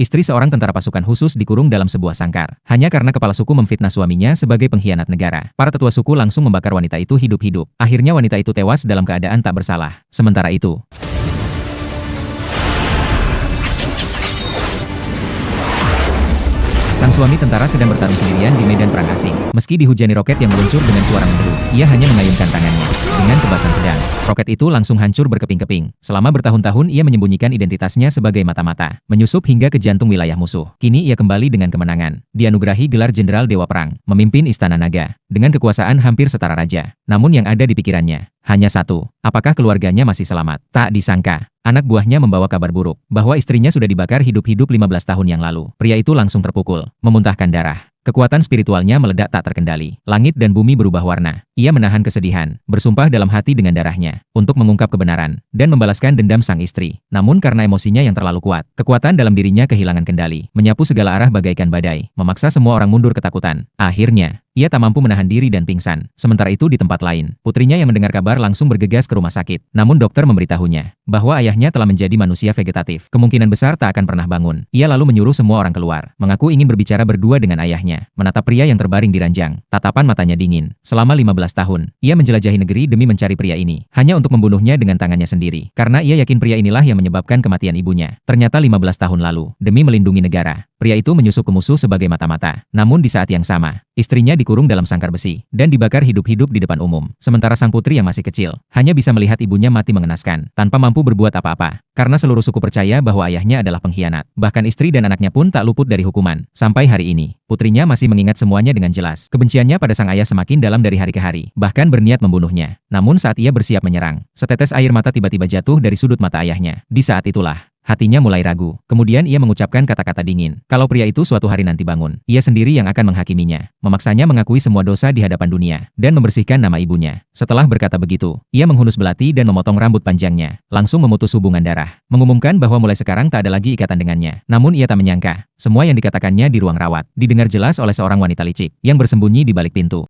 Istri seorang tentara pasukan khusus dikurung dalam sebuah sangkar. Hanya karena kepala suku memfitnah suaminya sebagai pengkhianat negara. Para tetua suku langsung membakar wanita itu hidup-hidup. Akhirnya wanita itu tewas dalam keadaan tak bersalah. Sementara itu, sang suami tentara sedang bertarung sendirian di medan perang asing. Meski dihujani roket yang meluncur dengan suara merdu, ia hanya mengayunkan tangannya. Dengan kebasan pedang, roket itu langsung hancur berkeping-keping. Selama bertahun-tahun ia menyembunyikan identitasnya sebagai mata-mata, menyusup hingga ke jantung wilayah musuh. Kini ia kembali dengan kemenangan. Dianugerahi gelar Jenderal Dewa Perang, memimpin Istana Naga, dengan kekuasaan hampir setara raja. Namun yang ada di pikirannya, hanya satu, apakah keluarganya masih selamat? Tak disangka, anak buahnya membawa kabar buruk, bahwa istrinya sudah dibakar hidup-hidup 15 tahun yang lalu. Pria itu langsung terpukul, memuntahkan darah. Kekuatan spiritualnya meledak tak terkendali. Langit dan bumi berubah warna. Ia menahan kesedihan, bersumpah dalam hati dengan darahnya, untuk mengungkap kebenaran, dan membalaskan dendam sang istri. Namun karena emosinya yang terlalu kuat, kekuatan dalam dirinya kehilangan kendali, menyapu segala arah bagaikan badai, memaksa semua orang mundur ketakutan. Akhirnya, ia tak mampu menahan diri dan pingsan. Sementara itu di tempat lain, putrinya yang mendengar kabar langsung bergegas ke rumah sakit. Namun dokter memberitahunya, bahwa ayahnya telah menjadi manusia vegetatif. Kemungkinan besar tak akan pernah bangun. Ia lalu menyuruh semua orang keluar, mengaku ingin berbicara berdua dengan ayahnya. Menatap pria yang terbaring di ranjang, tatapan matanya dingin. Selama 15 tahun, ia menjelajahi negeri demi mencari pria ini, hanya untuk membunuhnya dengan tangannya sendiri. Karena ia yakin pria inilah yang menyebabkan kematian ibunya. Ternyata 15 tahun lalu, demi melindungi negara, pria itu menyusup ke musuh sebagai mata-mata. Namun di saat yang sama, istrinya dikurung dalam sangkar besi, dan dibakar hidup-hidup di depan umum. Sementara sang putri yang masih kecil, hanya bisa melihat ibunya mati mengenaskan, tanpa mampu berbuat apa-apa. Karena seluruh suku percaya bahwa ayahnya adalah pengkhianat. Bahkan istri dan anaknya pun tak luput dari hukuman. Sampai hari ini, putrinya masih mengingat semuanya dengan jelas. Kebenciannya pada sang ayah semakin dalam dari hari ke hari, bahkan berniat membunuhnya. Namun saat ia bersiap menyerang, setetes air mata tiba-tiba jatuh dari sudut mata ayahnya. Di saat itulah, hatinya mulai ragu. Kemudian ia mengucapkan kata-kata dingin. Kalau pria itu suatu hari nanti bangun, ia sendiri yang akan menghakiminya. Memaksanya mengakui semua dosa di hadapan dunia, dan membersihkan nama ibunya. Setelah berkata begitu, ia menghunus belati dan memotong rambut panjangnya. Langsung memutus hubungan darah. Mengumumkan bahwa mulai sekarang tak ada lagi ikatan dengannya. Namun ia tak menyangka, semua yang dikatakannya di ruang rawat, didengar jelas oleh seorang wanita licik, yang bersembunyi di balik pintu.